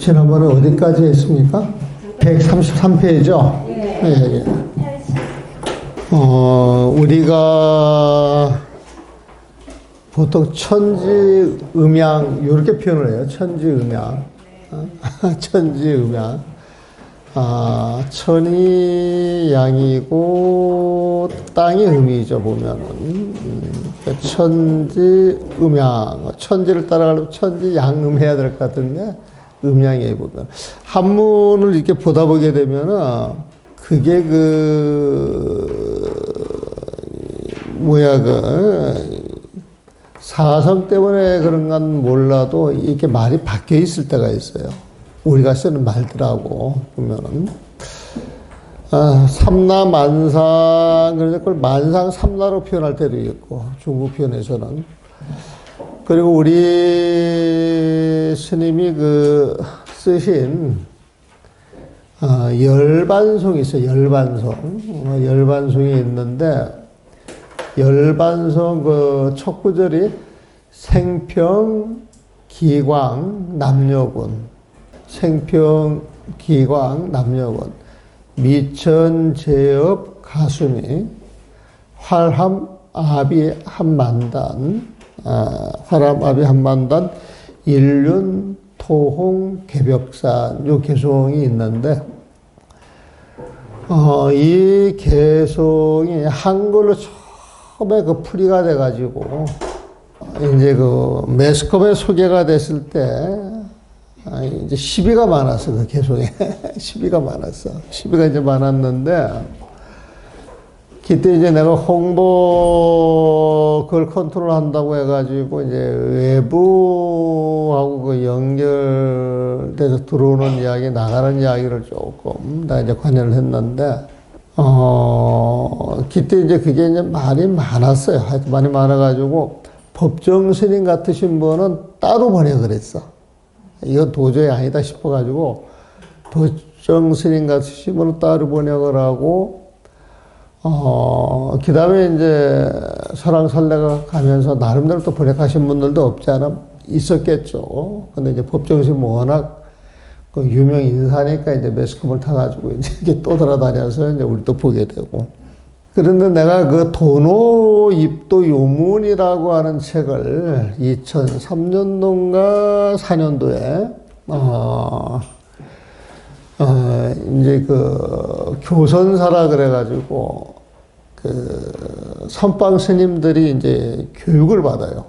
지난번에 어디까지 했습니까? 133페이지죠? 네. 예, 예. 우리가 보통 천지음양, 이렇게 표현을 해요. 천지음양. 천지음양. 천이 양이고, 땅이 음이죠, 보면은. 천지음양. 천지를 따라가려면 천지양음 해야 될 것 같은데, 음양에 보면. 한문을 이렇게 보다 보게 되면은, 그게 사성 때문에 그런 건 몰라도 이렇게 말이 바뀌어 있을 때가 있어요. 우리가 쓰는 말들하고 보면은. 삼라만상, 그래서 그걸 만상 삼라로 표현할 때도 있고, 중국 표현에서는. 그리고 우리 스님이 쓰신, 열반송이 있어요. 열반송. 열반송이 있는데, 열반송 첫 구절이 생평, 기광, 남녀군. 생평, 기광, 남녀군. 미천, 제업, 가수미. 활함, 아비, 한만단. 활함, 아비, 한만단. 일륜, 토홍, 개벽산. 요 개송이 있는데, 이 개송이 한글로 처음에 풀이가 돼가지고, 이제 매스컴에 소개가 됐을 때, 이제 시비가 많았어, 그 개송에. 시비가 많았어. 시비가 이제 많았는데, 그때 이제 내가 홍보 그걸 컨트롤 한다고 해가지고, 이제 외부하고 연결돼서 들어오는 이야기, 나가는 이야기를 조금, 나 이제 관여를 했는데, 그때 이제 그게 이제 말이 많았어요. 하여튼 많이 많아가지고, 법정 스님 같으신 분은 따로 번역을 했어. 이건 도저히 아니다 싶어가지고, 법정 스님 같으신 분은 따로 번역을 하고, 그 다음에 이제 설왕설래가 가면서 나름대로 또 번역하신 분들도 없지 않아 있었겠죠. 근데 이제 법정 스님 워낙 유명 인사니까 이제 매스컴을 타가지고 이제 이렇게 또 돌아다녀서 이제 우리도 보게 되고. 그런데 내가 도노 입도 요문이라고 하는 책을 2003년도인가 4년도에, 이제 교선사라 그래가지고, 선방 스님들이 이제 교육을 받아요.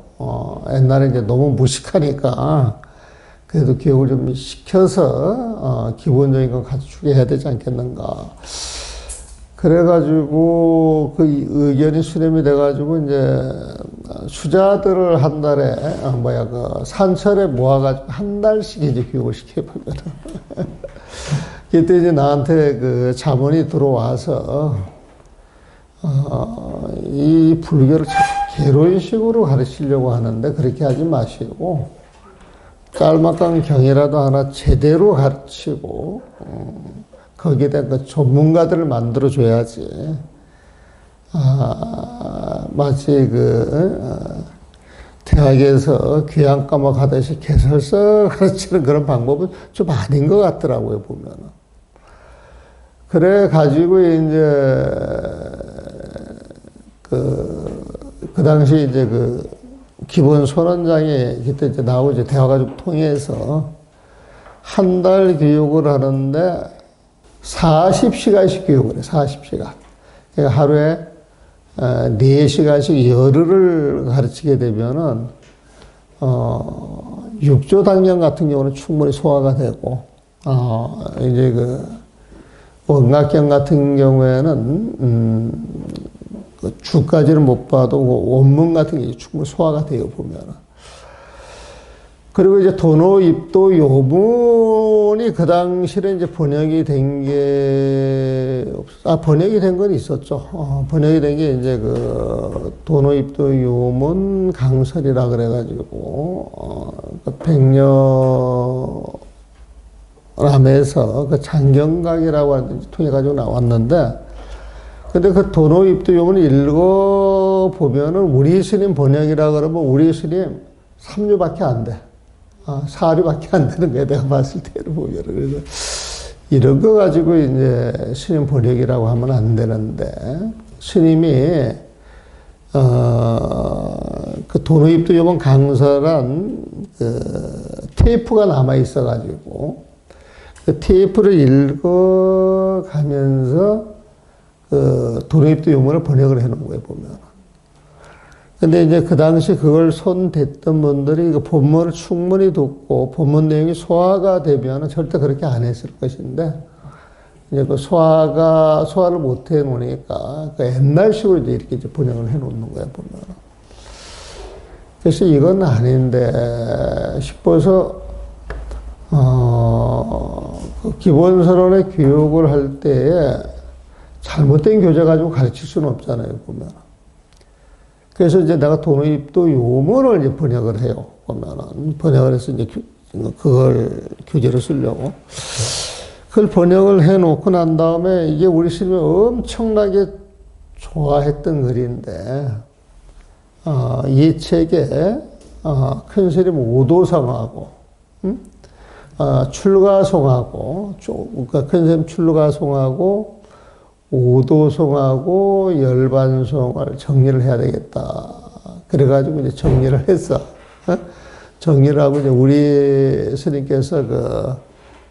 옛날에 이제 너무 무식하니까, 그래도 교육을 좀 시켜서, 기본적인 건 갖추게 해야 되지 않겠는가. 그래가지고, 의견이 수렴이 돼가지고, 이제, 수자들을 한 달에, 산철에 모아가지고 한 달씩 이제 교육을 시켜보거든. 그때 이제 나한테 자문이 들어와서, 이 불교를 참 개론식으로 가르치려고 하는데, 그렇게 하지 마시고, 짤막한 경이라도 하나 제대로 가르치고, 거기에 대한 전문가들을 만들어줘야지. 마치 대학에서 교양 과목 하듯이 개설서 가르치는 그런 방법은 좀 아닌 것 같더라고요, 보면은. 그래 가지고 이제 그 당시 이제 기본 선언장에 그때 이제 나오죠. 대화가 좀 통해서 한 달 교육을 하는데 40시간씩 교육을 해, 40시간. 그러니까 하루에 4시간씩 열흘을 가르치게 되면은, 6조 단경 같은 경우는 충분히 소화가 되고, 이제 원각경 같은 경우에는, 주까지는 못 봐도 원문 같은 게 충분히 소화가 돼요, 보면은. 그리고 이제 도노 입도 요문이 그 당시에 이제 번역이 된 게, 번역이 된 건 있었죠. 번역이 된 게 이제 도노 입도 요문 강설이라 그래가지고, 백녀람에서 장경각이라고 하는 데 통해가지고 나왔는데, 근데 도노 입도 요문을 읽어보면은 우리 스님 번역이라 그러면 우리 스님 3류밖에 안 돼. 사료밖에 안 되는 거야. 내가 봤을 때는 보면. 그래서 이런 거 가지고 이제 스님 번역이라고 하면 안 되는데, 스님이, 그 도노입도 요번 강설한 그 테이프가 남아 있어가지고, 그 테이프를 읽어가면서 그 도노입도 요문을 번역을 해 놓은 거예요, 보면. 근데 이제 그 당시 그걸 손 댔던 분들이 그 본문을 충분히 듣고 본문 내용이 소화가 되면은 절대 그렇게 안 했을 것인데, 이제 그 소화를 못 해 놓으니까 그 옛날식으로 이제 이렇게 번역을 해 놓는 거야, 보면. 그래서 이건 아닌데 싶어서, 그 기본서론의 교육을 할 때에 잘못된 교재 가지고 가르칠 수는 없잖아요, 보면. 그래서 이제 내가 도노입도 요문을 이제 번역을 해요. 보면은. 번역을 해서 이제 그걸 교재로 쓰려고. 그걸 번역을 해 놓고 난 다음에 이게 우리 스님이 엄청나게 좋아했던 글인데, 이 책에, 큰 스님 오도성하고, 출가송하고, 그러니까 큰 스님 출가송하고, 오도송하고 열반송을 정리를 해야 되겠다. 그래가지고 이제 정리를 했어. 정리를 하고 이제 우리 스님께서 그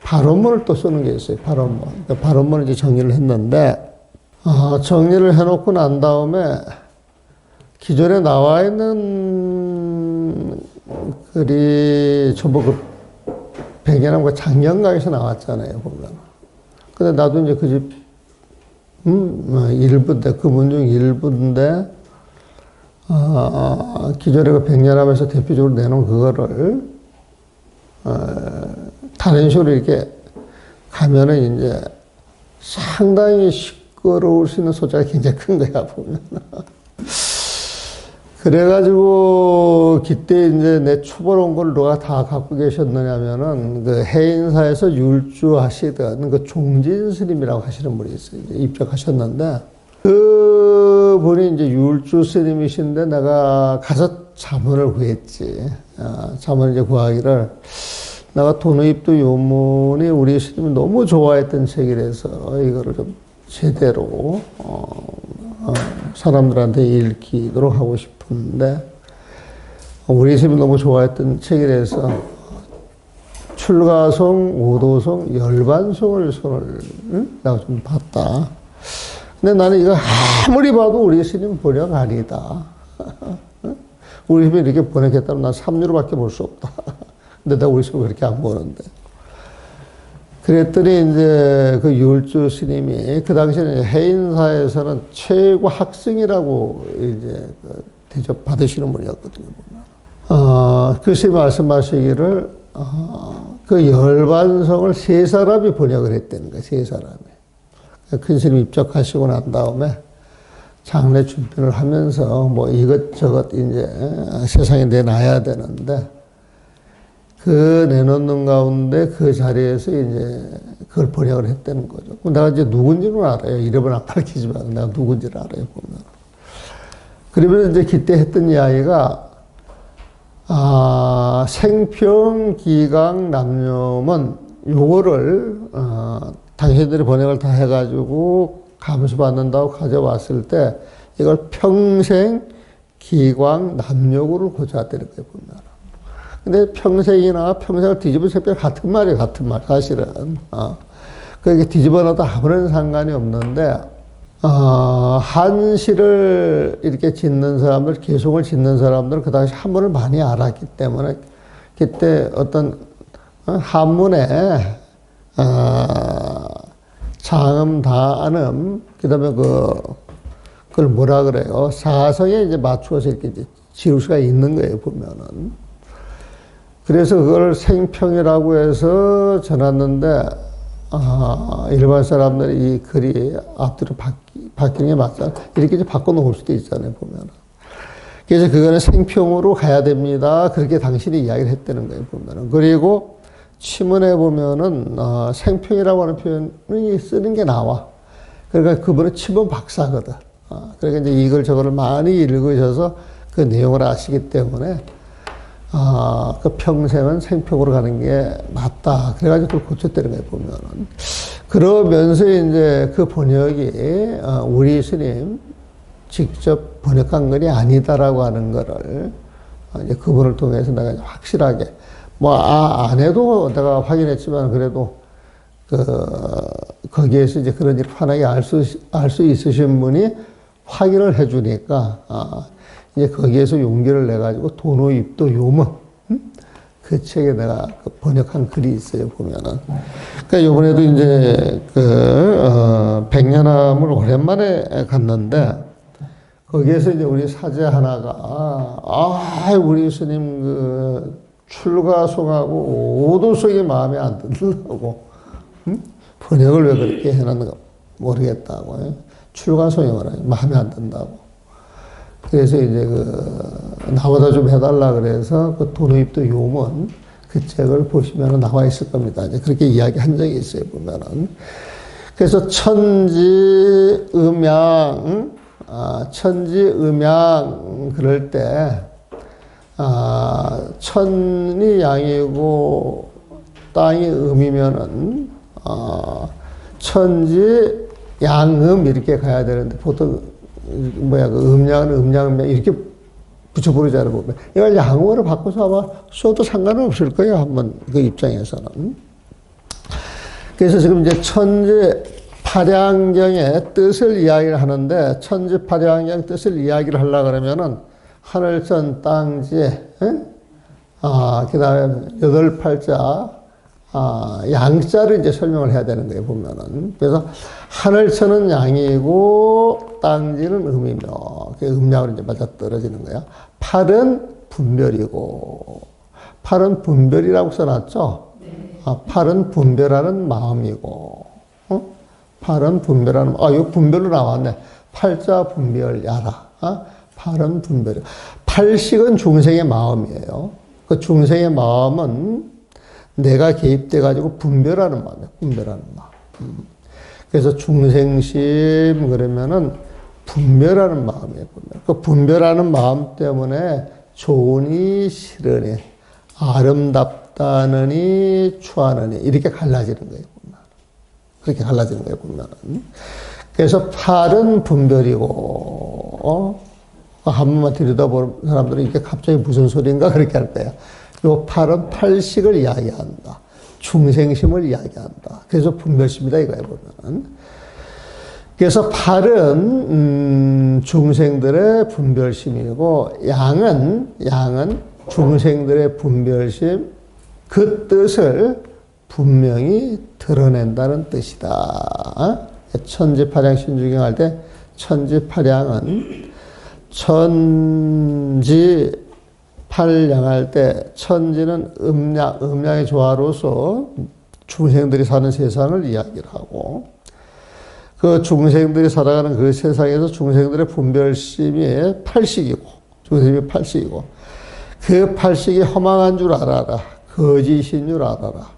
발언문을 또 쓰는 게 있어요. 발언문. 그 발언문을 이제 정리를 했는데, 정리를 해놓고 난 다음에 기존에 나와 있는 글이 전부 그 백연암과 장영강에서 나왔잖아요, 보면. 근데 나도 이제 그 집, 일부인데, 그 문 중 일부인데, 기존에 그 백년암에서 대표적으로 내놓은 그거를, 다른 식으로 이렇게 가면은 이제 상당히 시끄러울 수 있는 소재가 굉장히 큰 거야, 보면. 그래가지고, 그때 이제 내 초벌 온 걸 누가 다 갖고 계셨느냐면은, 그 해인사에서 율주하시던 그 종진 스님이라고 하시는 분이 있어요. 이제 입적하셨는데, 그 분이 이제 율주 스님이신데 내가 가서 자문을 구했지. 자문을 이제 구하기를, 내가 도노입도 요문이 우리 스님이 너무 좋아했던 책이라서 이거를 좀 제대로, 사람들한테 읽히도록 하고 싶은데, 우리 스님이 너무 좋아했던 책이라서 출가송, 오도송, 열반송을 손을 내가 좀 봤다. 근데 나는 이거 아무리 봐도 우리 스님 번역 아니다. 우리 스님이 이렇게 번역했다면 난 3유로밖에 볼 수 없다. 근데 내가 우리 스님이 그렇게 안 보는데. 그랬더니 이제 그 율주 스님이 그 당시에는 해인사에서는 최고 학승이라고 이제 대접 받으시는 분이었거든요. 그 스님이 말씀하시기를, 그 열반성을 세 사람이 번역을 했다는 거예요, 세 사람이. 큰 스님 입적하시고 난 다음에 장례 준비를 하면서 뭐 이것저것 이제 세상에 내놔야 되는데, 그 내놓는 가운데 그 자리에서 이제 그걸 번역을 했다는 거죠. 내가 이제 누군지는 알아요. 이름은 안 밝히지만 내가 누군지를 알아요, 보면. 그러면 이제 그때 했던 이야기가, 생평, 기강, 남념은 요거를, 당신들이 번역을 다 해가지고 감수 받는다고 가져왔을 때 이걸 평생, 기광, 남욕으로 고쳐야 되는 거예요, 보면. 근데 평생이나 평생을 뒤집어서 같은 말이에요, 같은 말, 사실은. 그게 뒤집어 놔도 아무런 상관이 없는데, 한시를 이렇게 짓는 사람들, 개송을 짓는 사람들은 그 당시 한문을 많이 알았기 때문에, 그때 어떤 한문에, 장음, 다안음, 그 다음에 그걸 뭐라 그래요? 사성에 이제 맞추어서 이렇게 지을 수가 있는 거예요, 보면은. 그래서 그걸 생평이라고 해서 전했는데, 일반 사람들이 이 글이 앞뒤로 바뀌는 게 맞잖아. 이렇게 이제 바꿔놓을 수도 있잖아요, 보면은. 그래서 그거는 생평으로 가야 됩니다. 그렇게 당신이 이야기를 했다는 거예요, 보면은. 그리고 치문에 보면은, 생평이라고 하는 표현이 쓰는 게 나와. 그러니까 그분은 치문 박사거든. 그러니까 이제 이걸 저거를 많이 읽으셔서 그 내용을 아시기 때문에 그 평생은 생평으로 가는 게 맞다. 그래가지고 그걸 고쳤다는 거예요, 보면은. 그러면서 이제 그 번역이, 우리 스님 직접 번역한 글이 아니다라고 하는 거를, 이제 그분을 통해서 내가 확실하게, 안 해도 내가 확인했지만 그래도, 거기에서 이제 그런 일 환하게 알 수 있으신 분이 확인을 해 주니까, 이제 거기에서 용기를 내가지고 도노입도 요문, 그 책에 내가 번역한 글이 있어요, 보면은. 그러니까 요번에도 이제 백년암을 오랜만에 갔는데, 거기에서 이제 우리 사제 하나가, 우리 스님 출가송하고 오도송이 마음에 안 든다고, 번역을 왜 그렇게 해놨는가 모르겠다고. 출가송이 마음에 안 든다고. 그래서 이제 나보다 좀 해달라 그래서 도노입도 요문 그 책을 보시면 나와 있을 겁니다. 이제 그렇게 이야기한 적이 있어요, 보면은. 그래서 천지음양 그럴 때, 천이 양이고 땅이 음이면은, 천지 양음 이렇게 가야 되는데, 보통, 음양은 음양, 이렇게 붙여버리잖아요, 보면. 이걸 양음으로 바꿔서 아마 써도 상관은 없을 거예요, 한번 그 입장에서는. 그래서 지금 이제 천지팔양경의 뜻을 이야기를 하는데, 천지팔양경 뜻을 이야기를 하려고 그러면은, 하늘천 땅지, 그 다음에 여덟 팔자, 양자를 이제 설명을 해야 되는 거예요, 보면은. 그래서 하늘천은 양이고, 땅지는 음이며, 음양으로 이제 맞아 떨어지는 거야. 팔은 분별이고, 팔은 분별이라고 써놨죠? 네. 팔은 분별하는 마음이고, 팔은 분별하는, 이거 분별로 나왔네. 팔자 분별야라. 팔은 분별. 팔식은 중생의 마음이에요. 그 중생의 마음은 내가 개입돼가지고 분별하는 마음이에요. 분별하는 마음. 그래서 중생심 그러면은 분별하는 마음이에요. 그 분별하는 마음 때문에 좋으니 싫으니 아름답다느니 추하느니 이렇게 갈라지는 거예요. 그렇게 갈라지는 거예요, 보면은. 그래서 팔은 분별이고, 한 번만 들여다보는 사람들은 이게 갑자기 무슨 소리인가 그렇게 할 거야. 요 팔은 팔식을 이야기한다. 중생심을 이야기한다. 그래서 분별심이다 이거예요, 보면은. 그래서 팔은 중생들의 분별심이고 양은 중생들의 분별심 그 뜻을 분명히 드러낸다는 뜻이다. 천지팔양 신주경 할 때 천지팔양은 천지팔양할 때 천지는 음양의 조화로서 중생들이 사는 세상을 이야기를 하고 그 중생들이 살아가는 그 세상에서 중생들의 분별심이 팔식이고 중생이 팔식이고 그 팔식이 허망한 줄 알아라. 거짓인 줄 알아라.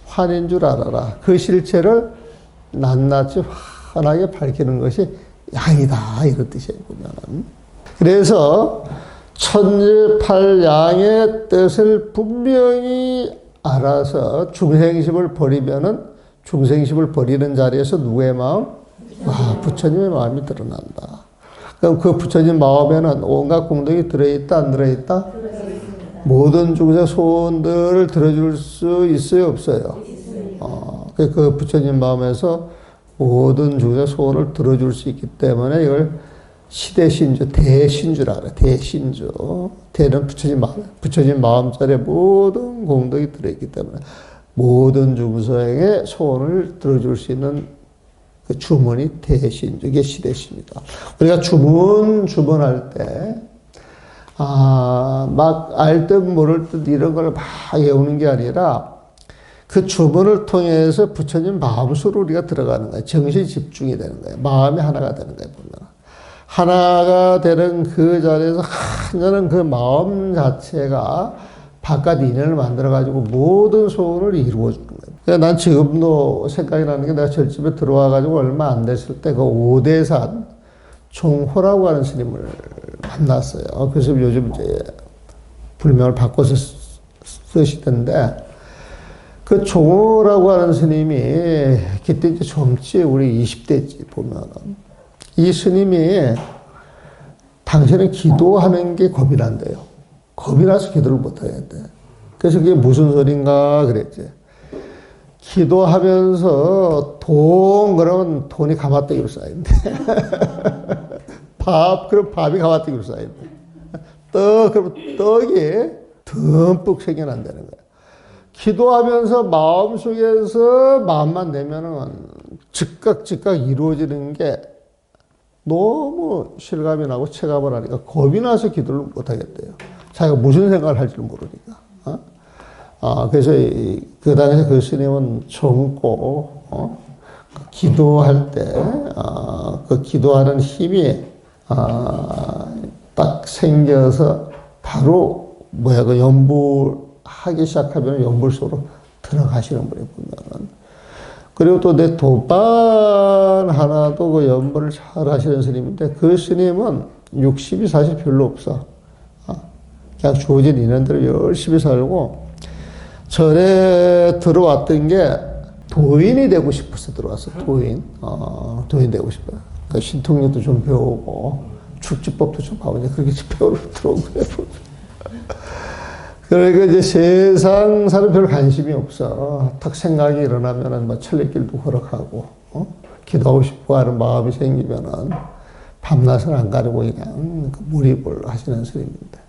환인 줄 알아라. 그 실체를 낱낱이 환하게 밝히는 것이 양이다. 이런 뜻이에요, 보면. 그래서 천지팔양의 뜻을 분명히 알아서 중생심을 버리면은 중생심을 버리는 자리에서 누구의 마음? 부처님의 마음이 드러난다. 그럼 그 부처님 마음에는 온갖 공덕이 들어있다, 안 들어있다? 모든 중생 소원들을 들어줄 수 있어요, 없어요? 그 부처님 마음에서 모든 중생 소원을 들어줄 수 있기 때문에 이걸 시대신주, 대신주라 그래. 대신주. 대는 부처님 마음자리에 모든 공덕이 들어있기 때문에 모든 중생의 소원을 들어줄 수 있는 그 주문이 대신주, 이게 시대신이다. 우리가 주문할 때, 막 알 듯 모를 듯 이런 걸 막 외우는 게 아니라 그 주문을 통해서 부처님 마음속으로 우리가 들어가는 거예요. 정신 집중이 되는 거예요. 마음이 하나가 되는 거예요, 보면. 하나가 되는 그 자리에서 하나는 그 마음 자체가 바깥 인연을 만들어가지고 모든 소원을 이루어주는 거예요. 그러니까 난 지금도 생각이 나는 게 내가 절집에 들어와가지고 얼마 안 됐을 때 그 오대산 종호라고 하는 스님을 만났어요. 그래서 요즘 이제 불명을 바꿔서 쓰시던데, 그 종호라고 하는 스님이, 그때 이제 젊지, 우리 20대지, 보면은. 이 스님이, 당신은 기도하는 게 겁이 난대요. 겁이 나서 기도를 못 하겠대. 그래서 그게 무슨 소린가 그랬지. 기도하면서 그러면 돈이 가마떼기로 쌓인대. 그럼 밥이 가마떼기로 쌓인대. 그러면 떡이 듬뿍 생겨난다는 거야. 기도하면서 마음속에서 마음만 내면은 즉각 이루어지는 게 너무 실감이 나고 체감을 하니까 겁이 나서 기도를 못 하겠대요. 자기가 무슨 생각을 할지를 모르니까. 그래서 그 당시에 그 스님은 젊고, 기도할 때, 그 기도하는 힘이, 딱 생겨서 바로, 그 연불하기 시작하면 연불 속으로 들어가시는 분이 보면은. 그리고 또 내 도반 하나도 그 연불을 잘 하시는 스님인데, 그 스님은 60이 사실 별로 없어. 그냥 주어진 인연대로 열심히 살고, 절에 들어왔던 게 도인이 되고 싶어서 들어왔어. 도인 되고 싶어요. 그러니까 신통력도 좀 배우고 축지법도 좀 배우고 그렇게 배우러 들어온 거예요. 그러니까 이제 세상 사는 별 관심이 없어. 딱 생각이 일어나면은 뭐 천리길도 걸어가고, 기도하고 싶어 하는 마음이 생기면은 밤낮을 안 가리고 그냥 몰입을 하시는 스님인데.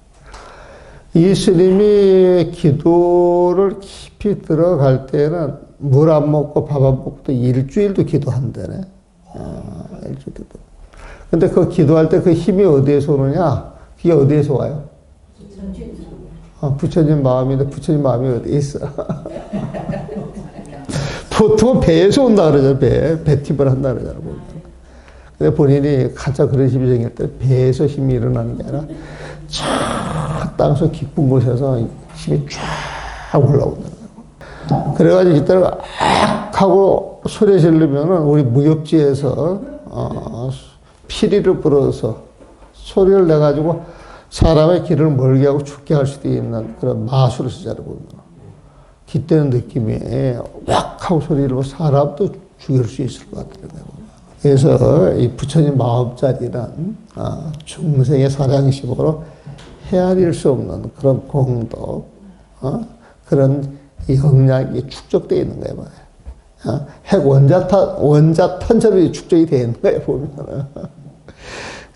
이 스님이 기도를 깊이 들어갈 때는 물 안 먹고 밥 안 먹고 일주일도 기도한다네. 일주일도. 근데 그 기도할 때 그 힘이 어디에서 오느냐? 그게 어디에서 와요? 부처님 마음인데 부처님 마음이 어디에 있어? 보통은 배에서 온다 그러잖아. 배팁을 한다 그러잖아. 근데 본인이 가짜 그런 힘이 생길 때 배에서 힘이 일어나는 게 아니라 땅속 깊은 곳에서 힘이 쫙 올라온다는 거예요. 그래가지고 이때는 악 하고 소리 지르면은 우리 무협지에서 피리를 불어서 소리를 내가지고 사람의 길을 멀게 하고 죽게 할 수도 있는 그런 마술을 쓰자고 보면 깃대는 느낌이 왁 하고 소리를 내고 사람도 죽일 수 있을 것 같더라고요. 그래서 이 부처님 마음자리는 중생의 사량심으로 헤아릴 수 없는 그런 공덕, 그런 영향이 축적되어 있는 거예요. 핵 원자탄처럼 축적이 되어 있는 거예요, 보면.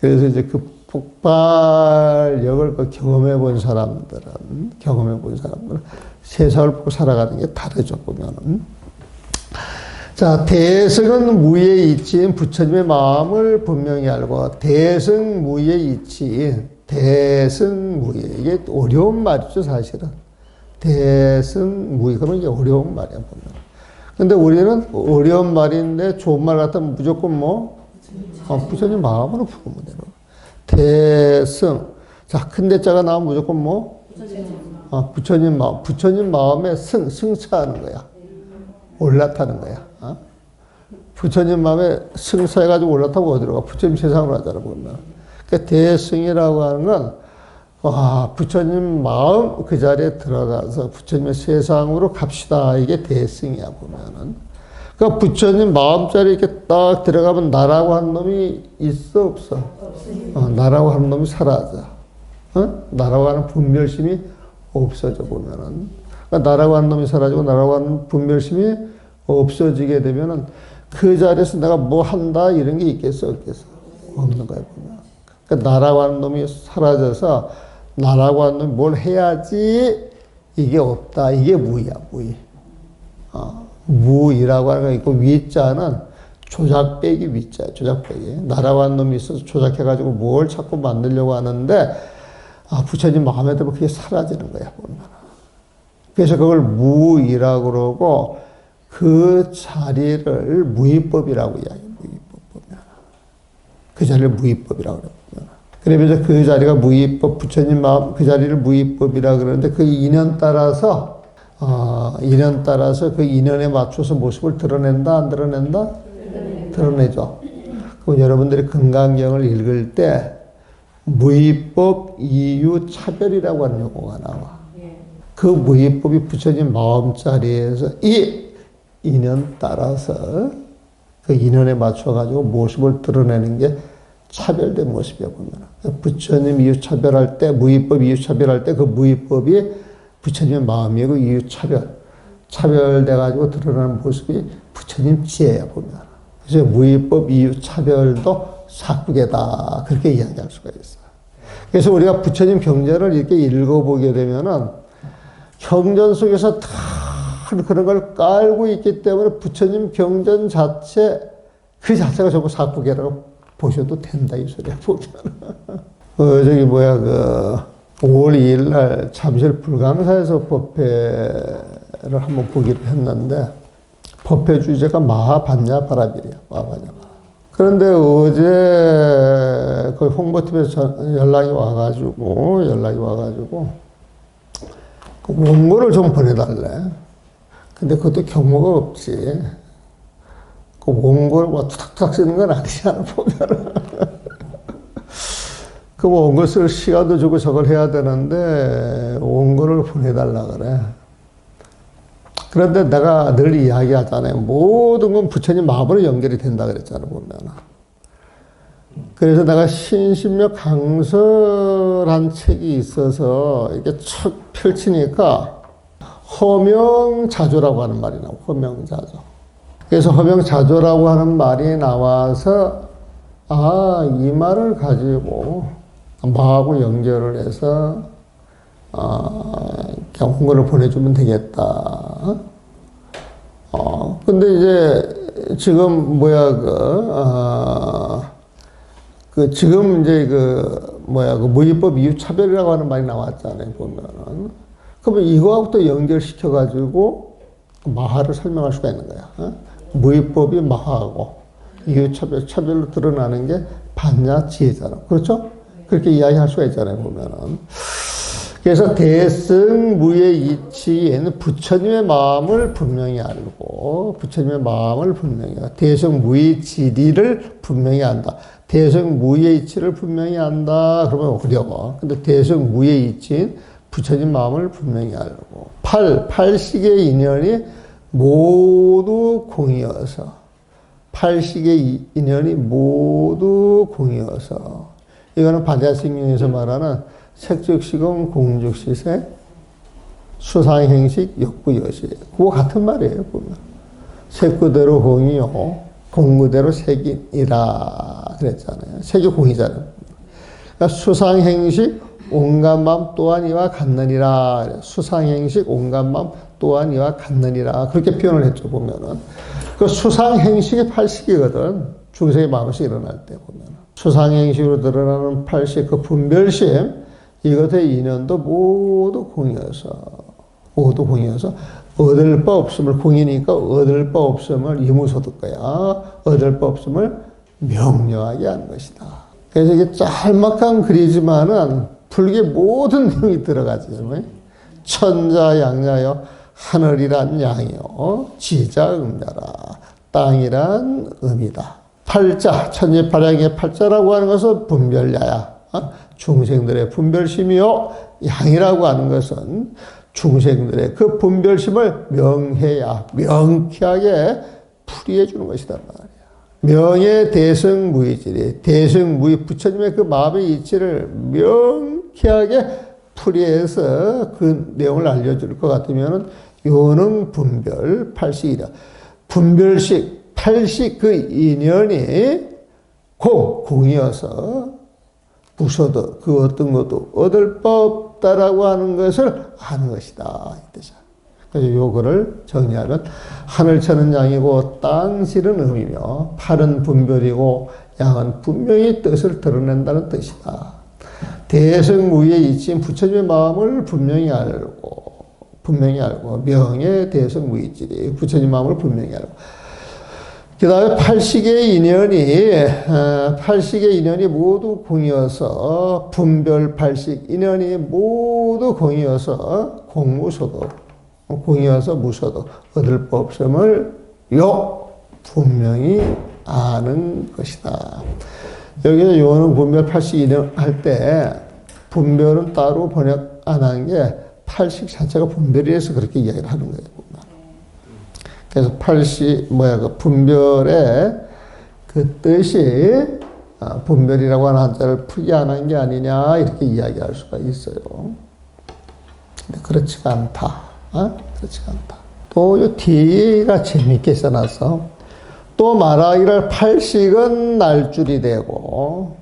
그래서 이제 그 폭발력을 경험해 본 사람들은, 세상을 보고 살아가는 게 다르죠, 보면은. 자, 대승은 무의 이치인 부처님의 마음을 분명히 알고, 대승무의 이치인 대승무의, 이게 어려운 말이죠, 사실은. 대승무의, 그러면 이게 어려운 말이야, 보면. 근데 우리는 어려운 말인데 좋은 말 같으면 무조건 부처님 마음으로 부르면 되는 거야. 대승. 자, 큰 대자가 나오면 무조건 부처님 마음. 부처님 마음에 승차하는 거야. 올라타는 거야. 부처님 마음에 승차해가지고 올라타고 어디로 가? 부처님 세상으로 하잖아, 보면. 그러니까 대승이라고 하는 건, 부처님 마음 그 자리에 들어가서 부처님의 세상으로 갑시다. 이게 대승이야, 보면은. 그러니까 부처님 마음자리에 이렇게 딱 들어가면 나라고 하는 놈이 있어, 없어? 나라고 하는 놈이 사라져. 나라고 하는 분별심이 없어져, 보면은. 그러니까 나라고 하는 놈이 사라지고 나라고 하는 분별심이 없어지게 되면은 그 자리에서 내가 뭐 한다 이런 게 있겠어, 없겠어? 없는 거야, 보면. 그러니까 나라고 하는 놈이 사라져서 나라고 하는 놈이 뭘 해야지 이게 없다. 이게 무야, 무이. 무이라고 하는 거 있고, 위자는 조작 빼기 위자야, 조작 빼기. 나라고 하는 놈이 있어서 조작해가지고 뭘 자꾸 만들려고 하는데, 부처님 마음에 들면 그게 사라지는 거야, 보면. 그래서 그걸 무이라고 그러고, 그 자리를 무이법이라고 이야기해, 무이법 보면. 그 자리를 무이법이라고 그래요. 그러면서 그 자리가 무이법, 부처님 마음, 그 자리를 무이법이라 그러는데 그 인연 따라서 그 인연에 맞춰서 모습을 드러낸다, 안 드러낸다? 드러내죠. 그럼 여러분들이 금강경을 읽을 때, 무위법 이유차별이라고 하는 용어가 나와. 그 무위법이 부처님 마음자리에서 이 인연 따라서 그 인연에 맞춰가지고 모습을 드러내는 게 차별된 모습이야, 보면. 부처님 이유차별할 때, 무위법 이유차별할 때 그 무위법이 부처님의 마음이고 이유차별. 차별돼가지고 드러나는 모습이 부처님 지혜야, 보면. 그래서 무위법 이유차별도 사국이다. 그렇게 이야기할 수가 있어. 그래서 우리가 부처님 경전을 이렇게 읽어보게 되면은 경전 속에서 다 그런 걸 깔고 있기 때문에 부처님 경전 자체, 그 자체가 전부 사국이라고 보셔도 된다, 이 소리야, 보면. 저기, 5월 2일 날 잠실 불광사에서 법회를 한번 보기로 했는데, 법회 주제가 마하반야바라밀이야, 마하반야바라. 그런데 어제 그 홍보팀에서 연락이 와가지고, 그 원고를 좀 보내달래. 근데 그것도 경모가 없지. 그 원고를 뭐 탁탁 쓰는 건 아니잖아, 보면은. 그 원고 쓸 시간도 주고 저걸 해야 되는데, 원고를 보내달라 그래. 그런데 내가 늘 이야기하잖아요. 모든 건 부처님 마음으로 연결이 된다 그랬잖아, 보면. 그래서 내가 신심력 강설한 책이 있어서 이렇게 척 펼치니까 허명자조라고 하는 말이 나와. 허명자조. 그래서 허명자조라고 하는 말이 나와서 이 말을 가지고 마하고 연결을 해서 그냥 홍보를 보내주면 되겠다. 근데 이제 지금 지금 이제 무위법 이유차별이라고 하는 말이 나왔잖아요, 보면은. 그러면 이거하고 또 연결시켜가지고 마하를 설명할 수가 있는 거야. 무위법이 마하고 이유차별로 드러나는 게 반야 지혜잖아. 그렇죠? 그렇게 이야기할 수가 있잖아요, 보면은. 그래서 대승무의 이치에는 부처님의 마음을 분명히 알고, 대승무의 지리를 분명히 안다. 대승무의 이치를 분명히 안다. 그러면 어려워. 근데 대승무의 이치인 부처님 마음을 분명히 알고. 팔식의 인연이 모두 공이어서. 팔식의 인연이 모두 공이어서. 이거는 반야식경에서 말하는 색즉시공, 공즉시색, 수상행식, 역부여시. 그거 같은 말이에요, 보면. 색그대로 공이요, 공그대로 색이라 그랬잖아요. 색이 공이잖아요. 그러니까 수상행식, 온갖 마음 또한 이와 같느니라. 수상행식, 온갖 마음 또한 이와 같느니라. 그렇게 표현을 했죠, 보면은. 그 수상행식이 팔식이거든. 중생의 마음에서 일어날 때 보면. 수상행식으로 드러나는 팔식, 그 분별심, 이것의 인연도 모두 공이어서, 얻을 바 없음을, 공이니까 얻을 바 없음을 이무소득거야. 얻을 바 없음을 명료하게 하는 것이다. 그래서 이게 짤막한 글이지만은 불교 모든 내용이 들어가지. 천자 양자여, 하늘이란 양이요, 지자 음자라, 땅이란 음이다. 팔자, 천지팔양의 팔자라고 하는 것은 분별야야. 중생들의 분별심이요, 양이라고 하는 것은 중생들의 그 분별심을 명쾌하게 풀이해 주는 것이단 말이야. 명예 대승무의지리, 대승무의 부처님의 그 마음의 이치를 명쾌하게 풀이해서 그 내용을 알려줄 것 같으면은 요는 분별 팔식이다. 분별식, 팔식 그 인연이 공이어서 무소득, 그 어떤 것도 얻을 바 없다라고 하는 것을 아는 것이다. 이 뜻이야. 그래서 요거를 정리하면 하늘 쳐는 양이고 땅 실은 음이며 팔은 분별이고 양은 분명히 뜻을 드러낸다는 뜻이다. 대승무의 이치인 부처님의 마음을 분명히 알고 명예 대승무의지리 부처님 마음을 분명히 알고, 그 다음에 팔식의 인연이 모두 공이어서 분별 팔식 인연이 모두 공이어서 공무소득, 공이어서 무소득, 얻을 바 없음을 분명히 아는 것이다. 여기서 요는 분별 82년 할 때 분별은 따로 번역 안 한 게 80 자체가 분별이라서 그렇게 이야기를 하는 거예요. 그래서 80 그 분별의 그 뜻이 분별이라고 하는 한자를 풀이 안 한 게 아니냐 이렇게 이야기할 수가 있어요. 근데 그렇지가 않다. 그렇지가 않다. 또 요 뒤가 재밌게 써놨어. 또 말하기를 팔식은 날줄이 되고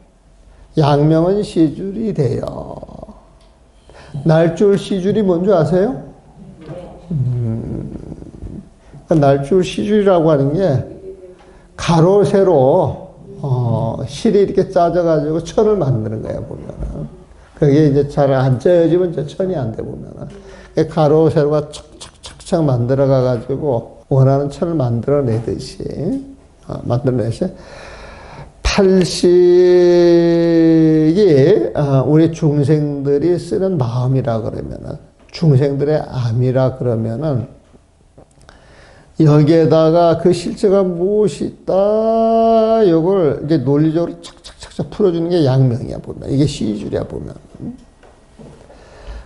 양명은 시줄이 돼요. 날줄 시줄이 뭔지 아세요? 날줄 시줄이라고 하는 게 가로 세로 실이 이렇게 짜져가지고 천을 만드는 거야 보면은. 그게 이제 잘 안 짜여지면 이제 천이 안 돼 보면은. 가로 세로가 척척척척 만들어가가지고 원하는 천을 만들어내듯이 팔식이 우리 중생들이 쓰는 마음이라 그러면은 중생들의 암이라 그러면은 여기에다가 그 실체가 무엇이 있다 이걸 이제 논리적으로 착착착착 풀어주는 게 양명이야 보면. 이게 시줄이야 보면.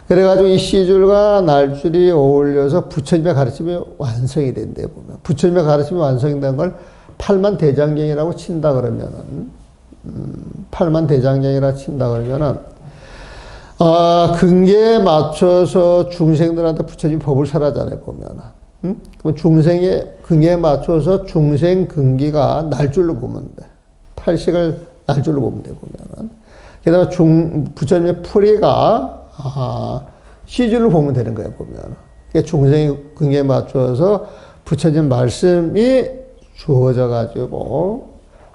그래가지고 이 시줄과 날줄이 어울려서 부처님의 가르침이 완성이 된대 보면. 부처님의 가르침이 완성이 된 걸 팔만대장경이라고 친다 그러면은, 팔만대장경이라 친다 그러면은, 근계에 맞춰서 중생들한테 부처님이 법을 설하잖아요, 보면은. 그럼 중생의 근계에 맞춰서 중생 근기가 날줄로 보면 돼. 팔식을 날줄로 보면 돼, 보면은. 게다가 부처님의 풀이가 시줄로 보면 되는 거예요, 보면. 그러니까 중생의 근계에 맞춰서 부처님 말씀이 주어져 가지고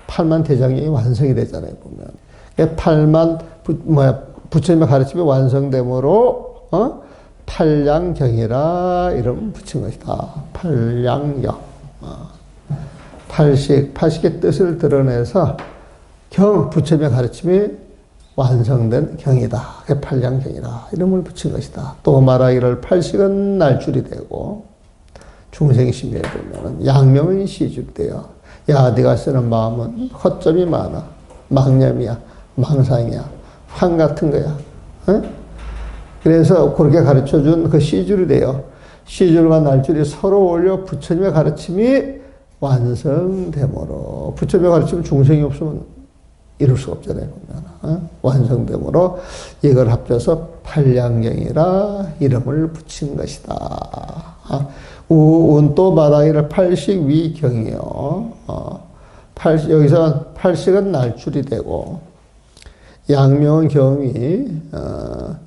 팔만대장경이 완성이 되잖아요, 보면. 그러니까 부처님의 가르침이 완성되므로 팔량경이라 이름 붙인 것이다. 팔량경. 팔식의 뜻을 드러내서 부처님의 가르침이 완성된 경이다. 팔량경이라 이름을 붙인 것이다. 또 말하기를 팔식은 날줄이 되고 중생심에 보면 양명은 시줄되어. 야, 네가 쓰는 마음은 허점이 많아. 망념이야. 망상이야. 황 같은 거야. 그래서 그렇게 가르쳐준 그 시줄이 돼요. 시줄과 날줄이 서로 어울려 부처님의 가르침이 완성되므로. 부처님의 가르침은 중생이 없으면 이룰 수가 없잖아요. 완성되므로 이걸 합쳐서 팔량경이라 이름을 붙인 것이다. 또 말하기를 팔식 위경이요. 여기서 팔식은 날줄이 되고 양명은 경이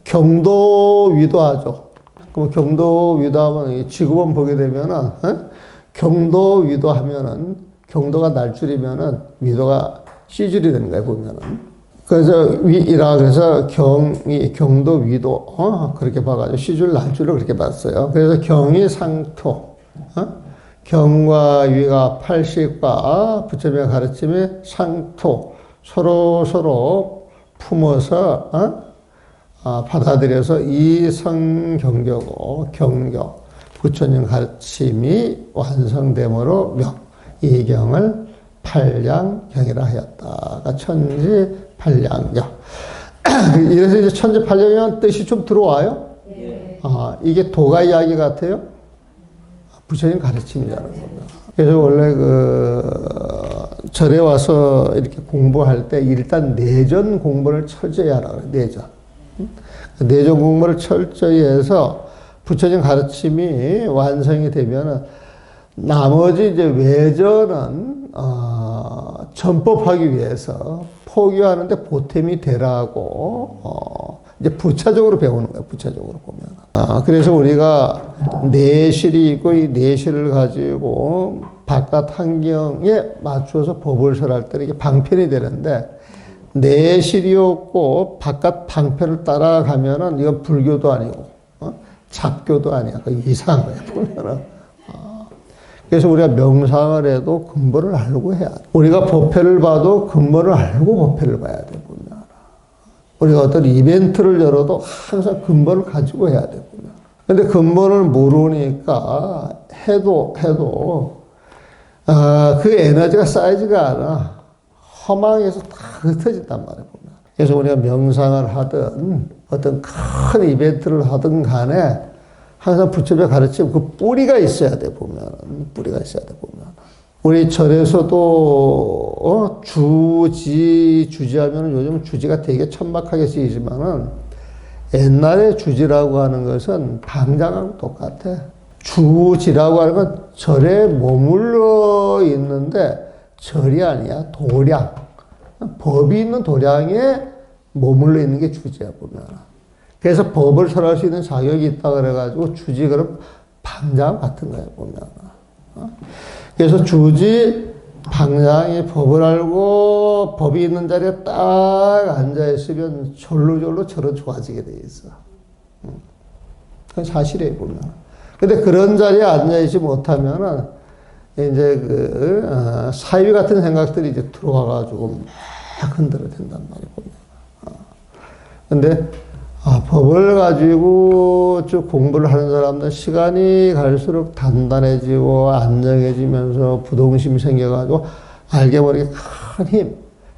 경도 위도하죠. 그럼 경도 위도하면 지구본 보게 되면은 경도 위도하면은 경도가 날줄이면은 위도가 시줄이 되는 거예요, 보면은. 그래서 경도 위도, 그렇게 봐가지고 시줄 날줄을 그렇게 봤어요. 그래서 경이 상토, 경과 위가 팔식과 부처님의 가르침이 상토, 서로 품어서, 받아들여서 이성경교고, 경교, 부처님 가르침이 완성되므로 이 경을 팔량경이라 하였다가 천지팔량경. 이래서 이제 천지팔량경 뜻이 좀 들어와요? 네. 이게 도가 이야기 같아요? 부처님 가르침이라는 겁니다. 그래서 원래 절에 와서 이렇게 공부할 때 일단 내전 공부를 철저히 하라 그래요. 내전. 내전 공부를 철저히 해서 부처님 가르침이 완성이 되면은 나머지 이제 외전은 전법하기 위해서 포교하는데 보탬이 되라고 이제 부차적으로 배우는 거예요. 부차적으로 보면. 그래서 우리가 내실이 있고 이 내실을 가지고 바깥 환경에 맞춰서 법을 설할 때는 이게 방편이 되는데 내실이 없고 바깥 방편을 따라가면은 이건 불교도 아니고 잡교도 아니야. 이상한 거야 보면은. 그래서 우리가 명상을 해도 근본을 알고 해야 돼. 우리가 법회를 봐도 근본을 알고 법회를 봐야 돼, 보면. 우리가 어떤 이벤트를 열어도 항상 근본을 가지고 해야 돼, 보면. 근데 근본을 모르니까 해도 그 에너지가 쌓이지가 않아. 허망해서 다 흩어진단 말이에요, 보면. 그래서 우리가 명상을 하든 어떤 큰 이벤트를 하든 간에 항상 부처님의 가르침 그 뿌리가 있어야 돼, 보면. 뿌리가 있어야 돼, 보면. 우리 절에서도 주지하면 요즘 주지가 되게 천박하게 쓰이지만은 옛날에 주지라고 하는 것은 방장하고 똑같아. 주지라고 하는 건 절에 머물러 있는데 절이 아니야, 도량. 법이 있는 도량에 머물러 있는 게 주지야, 보면. 그래서 법을 설할 수 있는 자격이 있다 그래가지고 주지 그럼 방장 같은 거야, 보면. 그래서 주지, 방장이 법을 알고 법이 있는 자리에 딱 앉아있으면 절로 절은 좋아지게 돼 있어. 그건 사실이에요, 보면. 근데 그런 자리에 앉아있지 못하면은 이제 사위 같은 생각들이 이제 들어와가지고 막 흔들어 된단 말이에요, 보면. 근데 법을 가지고 쭉 공부를 하는 사람들 시간이 갈수록 단단해지고 안정해지면서 부동심이 생겨가지고 알게 모르게 큰 힘,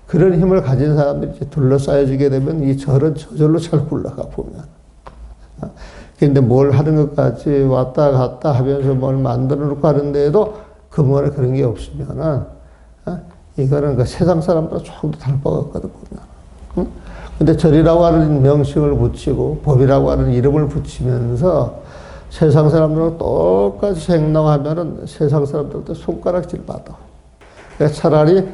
그런 힘을 가진 사람들이 이제 둘러싸여지게 되면 이 절은 저절로 잘 굴러가, 보면. 근데 뭘 하는 것 같이 왔다 갔다 하면서 뭘 만들어 놓고 하는데도 근본에 그런 게 없으면은, 이거는 그 세상 사람보다 조금 더 다를 바가 없거든, 보면. 근데 절이라고 하는 명칭을 붙이고 법이라고 하는 이름을 붙이면서 세상 사람들하고 똑같이 행동하면은 세상 사람들한테 손가락질 받아. 그러니까 차라리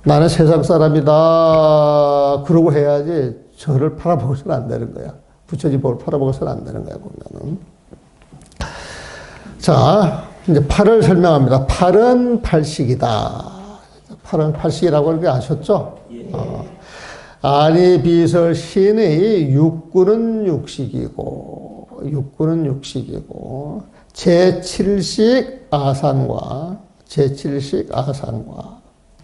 나는 세상 사람이다 그러고 해야지 절을 팔아먹어서는 안 되는 거야. 부처님 법을 팔아먹어서는 안 되는 거야, 보면은. 자, 이제 팔을 설명합니다. 팔은 팔식이다. 팔은 팔식이라고 하는 게 아셨죠? 아니 비설 신의 육구는 육식이고 제7식 아산과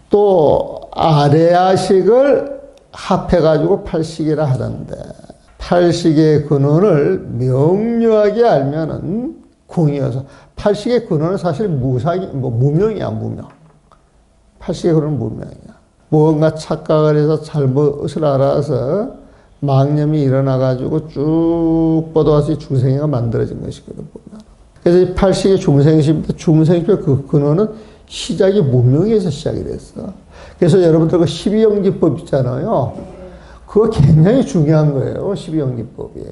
또 아래아식을 합해가지고 팔식이라 하던데 팔식의 근원을 명료하게 알면은 공이어서 팔식의 근원은 사실 무명이야, 무명. 팔식의 근원은 무명이야. 뭔가 착각을 해서 잘못을 알아서 망념이 일어나가지고 쭉 뻗어와서 중생이가 만들어진 것이거든, 보면. 그래서 이 팔식의 중생심인데 중생심의 그 근원은 시작이 무명에서 시작이 됐어. 그래서 여러분들 그 12영지법 있잖아요. 그거 굉장히 중요한 거예요, 12영지법이.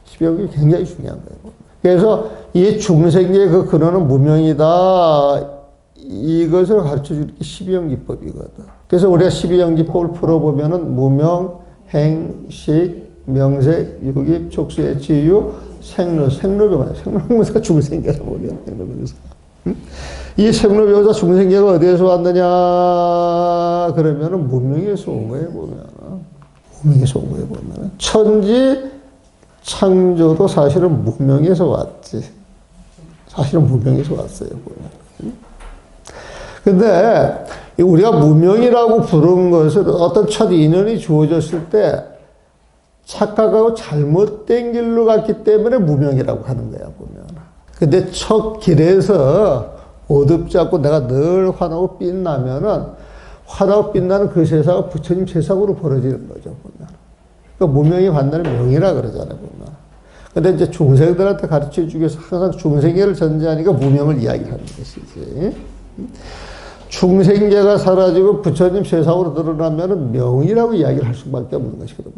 12영지법이 굉장히 중요한 거예요. 그래서 이 중생의 그 근원은 무명이다. 이것을 가르쳐 주는 게 12영지법이거든. 그래서 우리가 12영지법을 풀어보면은 무명, 행, 식, 명색, 유깁, 촉수의 지유, 생로병사. 생로병사가 중생계라고 그래요, 생로병사. 이 생로병사 중생계가 어디에서 왔느냐? 그러면은 무명에서 온 거예요, 보면. 무명에서 온 거예요, 보면. 천지, 창조도 사실은 무명에서 왔지. 사실은 무명에서 왔어요, 보면. 근데 우리가 무명이라고 부른 것은 어떤 첫 인연이 주어졌을 때 착각하고 잘못된 길로 갔기 때문에 무명이라고 하는 거야, 보면. 근데 첫 길에서 어둡지 않고 내가 늘 화나고 빛나면은 화나고 빛나는 그 세상은 부처님 세상으로 벌어지는 거죠, 보면. 그러니까 무명이 반대는 명이라 그러잖아요, 보면. 근데 이제 중생들한테 가르쳐 주기 위해서 항상 중생계를 전제하니까 무명을 이야기하는 것이지. 중생계가 사라지고 부처님 세상으로 드러나면은 명이라고 이야기를 할 수밖에 없는 것이거든.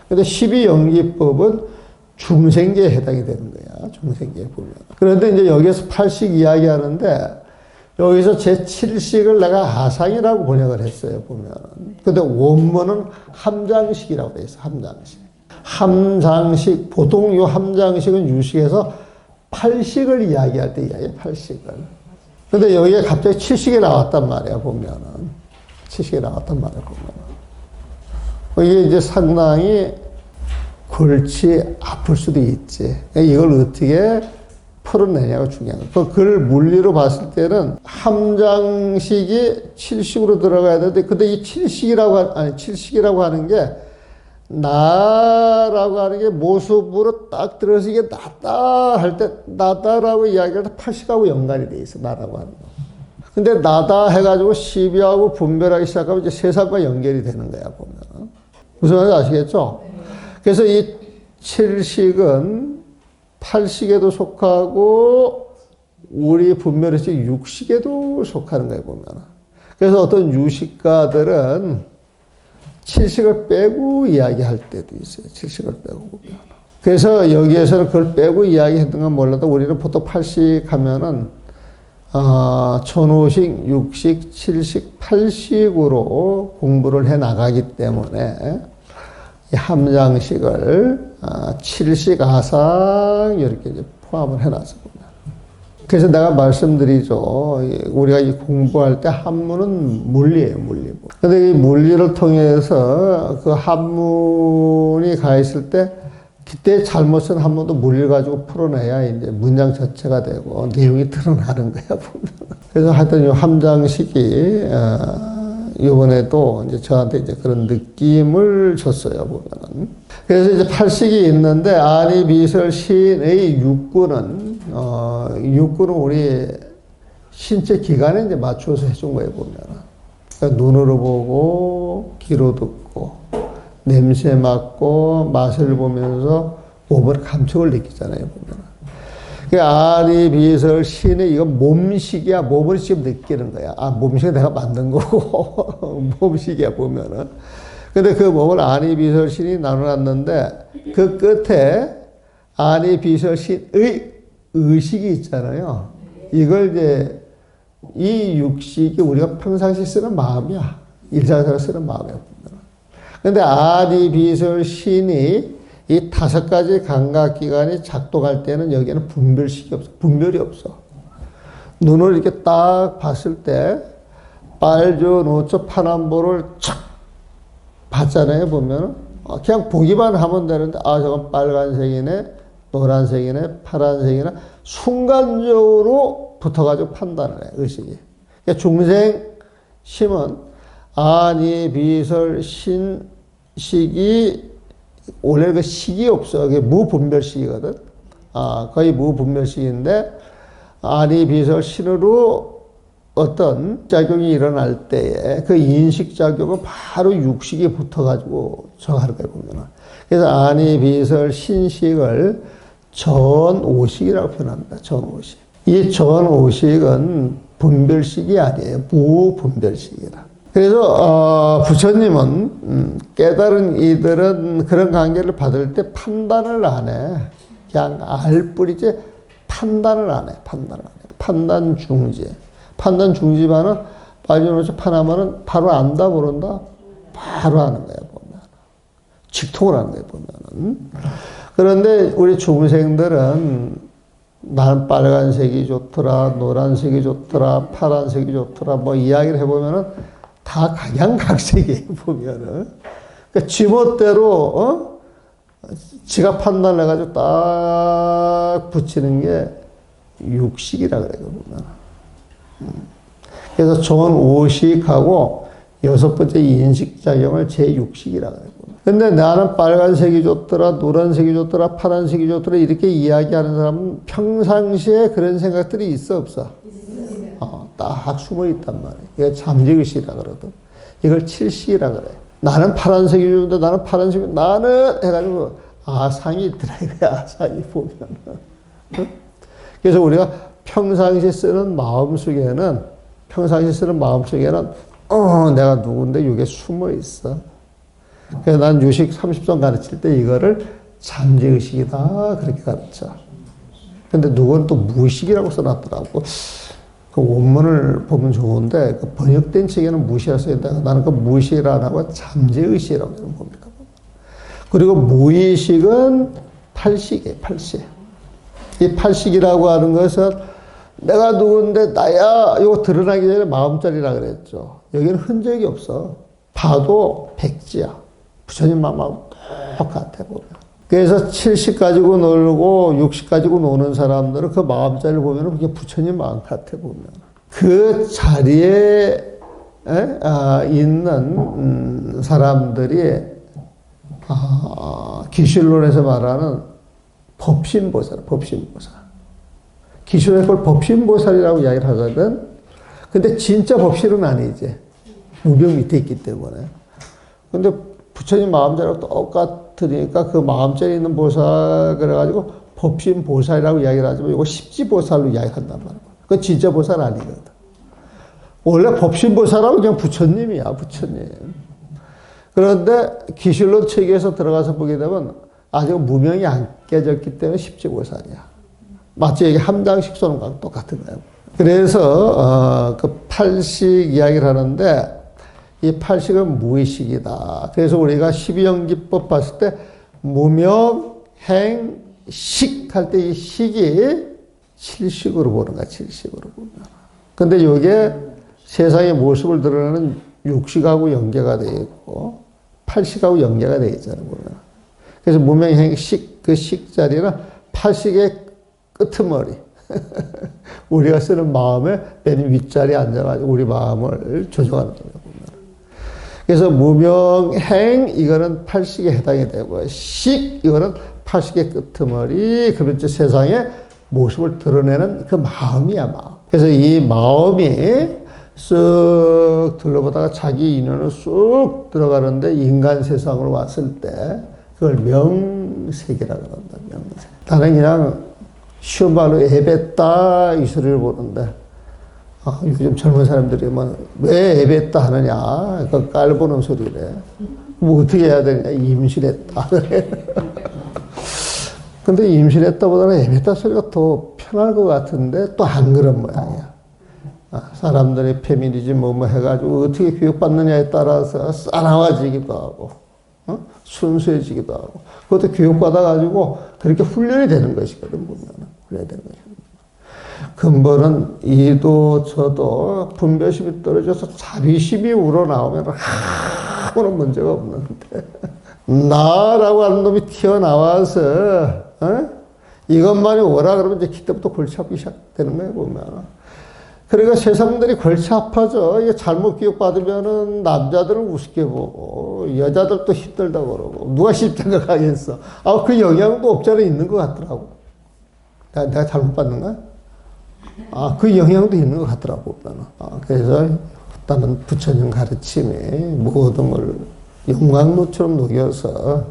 근데 12영지법은 중생계에 해당이 되는 거야. 중생계에 보면. 그런데 이제 여기서 8식 이야기하는데 여기서 제7식을 내가 아상이라고 번역을 했어요, 보면. 근데 원문은 함장식이라고 돼 있어, 함장식. 함장식, 보통 이 함장식은 유식에서 8식을 이야기할 때 이야기해, 8식을. 근데 여기에 갑자기 7식이 나왔단 말이야, 보면은. 7식이 나왔단 말이야, 보면은. 이게 이제 상당히 골치 아플 수도 있지. 이걸 어떻게 풀어내냐가 중요한 거야. 그걸 물리로 봤을 때는 함장식이 7식으로 들어가야 되는데, 근데 이 7식이라고 하는 게 나라고 하는 게 모습으로 딱 들어서 이게 나다 할 때 나다라고 이야기할 때 8식하고 연관이 돼 있어, 나라고 하는 거. 근데 나다 해가지고 시비하고 분별하기 시작하면 이제 세상과 연결이 되는 거야, 보면. 무슨 말인지 아시겠죠? 그래서 이 7식은 8식에도 속하고 우리 분별에서 6식에도 속하는 거예요, 보면. 그래서 어떤 유식가들은 7식을 빼고 이야기할 때도 있어요. 7식을 빼고 보면. 그래서 여기에서는 그걸 빼고 이야기했던 건 몰라도 우리는 보통 8식 하면은 천오식, 육식, 칠식, 팔식으로 공부를 해 나가기 때문에 이 함장식을 칠식 아상 이렇게 이제 포함을 해놨어 보면. 그래서 내가 말씀드리죠. 우리가 이 공부할 때 한문은 물리예요, 물리. 근데 이 물리를 통해서 그 한문이 가 있을 때 그때 잘못 쓴 한문도 물리 가지고 풀어내야 이제 문장 전체가 되고 내용이 드러나는 거야, 보면. 그래서 하여튼 이 함장식이 이번에도 이제 저한테 이제 그런 느낌을 줬어요, 보면은. 그래서 이제 팔식이 있는데, 아니, 비설, 신의 육구는, 육구는 우리 신체 기관에 이제 맞춰서 해준 거예요, 보면은. 그러니까 눈으로 보고, 귀로 듣고, 냄새 맡고, 맛을 보면서 몸을 감촉을 느끼잖아요, 보면은. 아니, 비설, 신의 이건 몸식이야. 몸을 지금 느끼는 거야. 몸식은 내가 만든 거고, 몸식이야, 보면은. 근데 그 몸을 아니, 비설, 신이 나눠놨는데, 그 끝에 아니, 비설, 신의 의식이 있잖아요. 이걸 이제, 이 육식이 우리가 평상시 쓰는 마음이야. 일상생활 쓰는 마음이야. 근데 아니, 비설, 신이 이 5가지 감각기관이 작동할 때는 여기에는 분별식이 없어. 분별이 없어. 눈을 이렇게 딱 봤을 때, 빨조, 노초, 파남보를 착 봤잖아요, 보면. 그냥 보기만 하면 되는데, 저건 빨간색이네, 노란색이네, 파란색이네, 순간적으로 붙어가지고 판단을 해, 의식이. 그러니까 중생 심은 아니, 비설, 신, 식이 원래 그 식이 없어. 그게 무분별식이거든. 거의 무분별식인데, 아니, 비설, 신으로 어떤 작용이 일어날 때에 그 인식작용은 바로 육식이 붙어가지고 정하는 거예요, 보면. 그래서 아니, 비설, 신식을 전오식이라고 표현합니다. 전오식. 이 전오식은 분별식이 아니에요. 무분별식이라. 그래서 부처님은 깨달은 이들은 그런 관계를 받을 때 판단을 안 해. 그냥 알 뿐이지 판단을 안 해. 판단을 안 해. 판단 중지. 판단 중지만은 빠져놓지 파나마는 바로 안다 모른다 바로 하는 거야, 보면. 직통을 하는 거야, 보면은. 그런데 우리 중생들은 나는 빨간색이 좋더라, 노란색이 좋더라, 파란색이 좋더라, 뭐 이야기를 해보면은 다 각양각색이에요, 보면은. 그러니까 지멋대로, 지가 판단을 해가지고 딱 붙이는 게 육식이라 그래요, 보면. 그래서 전오식하고 6번째 인식작용을 제6식이라 그래요. 근데 나는 빨간색이 좋더라, 노란색이 좋더라, 파란색이 좋더라, 이렇게 이야기하는 사람은 평상시에 그런 생각들이 있어, 없어? 딱 숨어 있단 말이에요. 이거 잠재의식이라 그러거든. 이걸 칠식이라 그래. 나는 파란색이 좋은데 나는 파란색이, 나는 해가지고 아상이 있더라, 이거야, 아상이 보면은. 그래서 우리가 평상시 쓰는 마음 속에는, 내가 누군데 이게 숨어 있어. 그래서 난 유식 30선 가르칠 때 이거를 잠재의식이다, 그렇게 가르쳐. 근데 누구는 또 무의식이라고 써놨더라고. 그 원문을 보면 좋은데, 그 번역된 책에는 무시할 수 있다. 나는 그 무의식을 안 하고 잠재의식이라고 봅니다. 그리고 무의식은 팔식이에요, 팔식. 이 팔식이라고 하는 것은 내가 누군데 나야, 이거 드러나기 전에 마음자리라 그랬죠. 여기는 흔적이 없어. 봐도 백지야. 부처님 마음하고 똑같아, 보면. 그래서 70 가지고 놀고 60 가지고 노는 사람들은 그 마음자리를 보면 그게 부처님 마음 같아, 보면. 그 자리에 있는 사람들이 기실론에서 말하는 법신보살. 기실론에서 그걸 법신보살이라고 이야기를 하거든. 근데 진짜 법실은 아니지. 무명 밑에 있기 때문에. 근데 부처님 마음자리랑 똑같으니까 그 마음자리에 있는 보살 그래가지고 법신 보살이라고 이야기를 하지만 이거 십지보살로 이야기한단 말이야. 그건 진짜 보살 아니거든. 원래 법신 보살하고 그냥 부처님이야, 부처님. 그런데 기실론 체계에서 들어가서 보게 되면 아직 무명이 안 깨졌기 때문에 십지보살이야. 마치 이게 함장식 쏘는 거랑 똑같은 거예요. 그래서 그 팔식 이야기를 하는데 이 팔식은 무의식이다. 그래서 우리가 12연기법 봤을 때 무명, 행, 식 할 때 이 식이 칠식으로 보는 거야. 칠식으로 보면. 근데 이게 세상의 모습을 드러내는 육식하고 연계가 되어 있고 팔식하고 연계가 되어 있잖아요. 보면. 그래서 무명, 행, 식, 그 식 자리는 팔식의 끄트머리. 우리가 쓰는 마음의 맨 윗자리에 앉아가지고 우리 마음을 조정하는 거예요. 그래서 무명행 이거는 팔식에 해당이 되고 식 이거는 팔식의 끄트머리. 그러면 이제 세상의 모습을 드러내는 그 마음이야, 마음. 그래서 이 마음이 쓱 둘러보다가 자기 인연을 쑥 들어가는데 인간 세상으로 왔을 때 그걸 명색이라고 한다. 명색. 나는 그냥 쉬운 말로 애뱉다 이 소리를 보는데 요즘 젊은 사람들이 왜 애뱉다 하느냐 그 깔보는 소리래. 뭐 어떻게 해야 되냐 임신했다 그래. 근데 임신했다보다는 애뱉다 소리가 더 편할 것 같은데 또 안 그런 모양이야. 사람들이 페미니즘 뭐 해가지고 어떻게 교육받느냐에 따라서 싸나워지기도 하고 순수해지기도 하고 그것도 교육받아가지고 그렇게 훈련이 되는 것이거든. 보면 훈련이 되는 것이거든. 근본은 이도 저도 분별심이 떨어져서 자비심이 우러나오면 아무런 문제가 없는데 나라고 하는 놈이 튀어나와서 이것만이 오라 그러면 이제 그때부터 골치 아프기 시작되는 거예요. 보면. 그러니까 세상들이 골치 아파져. 이게 잘못 교육받으면은 남자들은 우습게 보고 여자들도 힘들다고 그러고 누가 십자가 가겠어. 그 영향도 없잖아 있는 것 같더라고. 내가 잘못 받는 거야? 그 영향도 있는 것 같더라고. 그래서 일단은 부처님 가르침이 모든 걸 용광로처럼 녹여서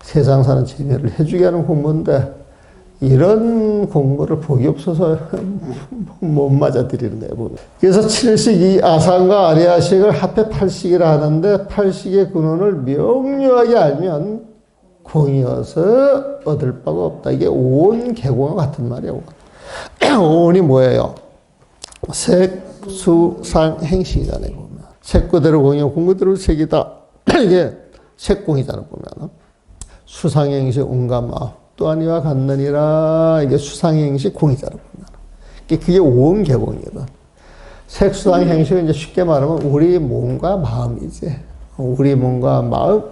세상 사는 재미를 해주게 하는 공부인데 이런 공부를 복이 없어서 못 맞아들이는 거예요. 보면. 그래서 7식, 이 아상과 아리아식을 합해 8식이라 하는데 8식의 근원을 명료하게 알면 공이어서 얻을 바가 없다. 이게 온 개공과 같은 말이에요. 온이 뭐예요? 색, 수, 상, 행식이잖아요. 보면. 색구대로 공이요. 공구대로 색이다. 이게 색공이잖아요. 보면. 수상행식, 온가마. 또 아니와 같느니라. 이게 수상행식 공이잖아요. 보면. 그게 온 개공이거든. 색수상행식은 이제 쉽게 말하면 우리 몸과 마음이지. 우리 몸과 마음.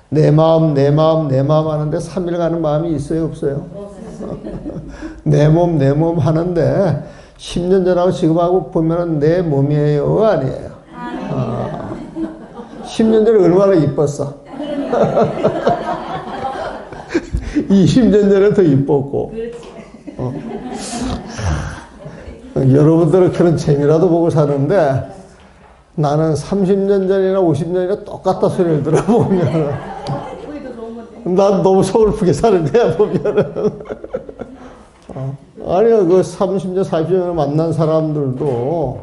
내 마음, 내 마음, 내 마음 하는데 3일 가는 마음이 있어요, 없어요? 내 몸 하는데 10년 전하고 지금하고 보면은 내 몸이에요, 아니에요? 10년 전에 얼마나 이뻤어? 20년 전에 더 이뻤고. 여러분들은 그런 재미라도 보고 사는데 나는 30년 전이나 50년이나 똑같다 소리를 들어보면 난 너무 서글프게 사는 거야, 보면은. 아니야, 그 30년, 40년을 만난 사람들도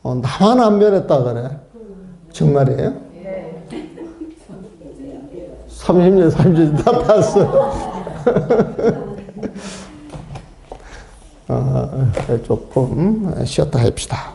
나만 안 변했다 그래. 정말이에요? 30년, 40년 다 봤어. 조금 쉬었다 합시다.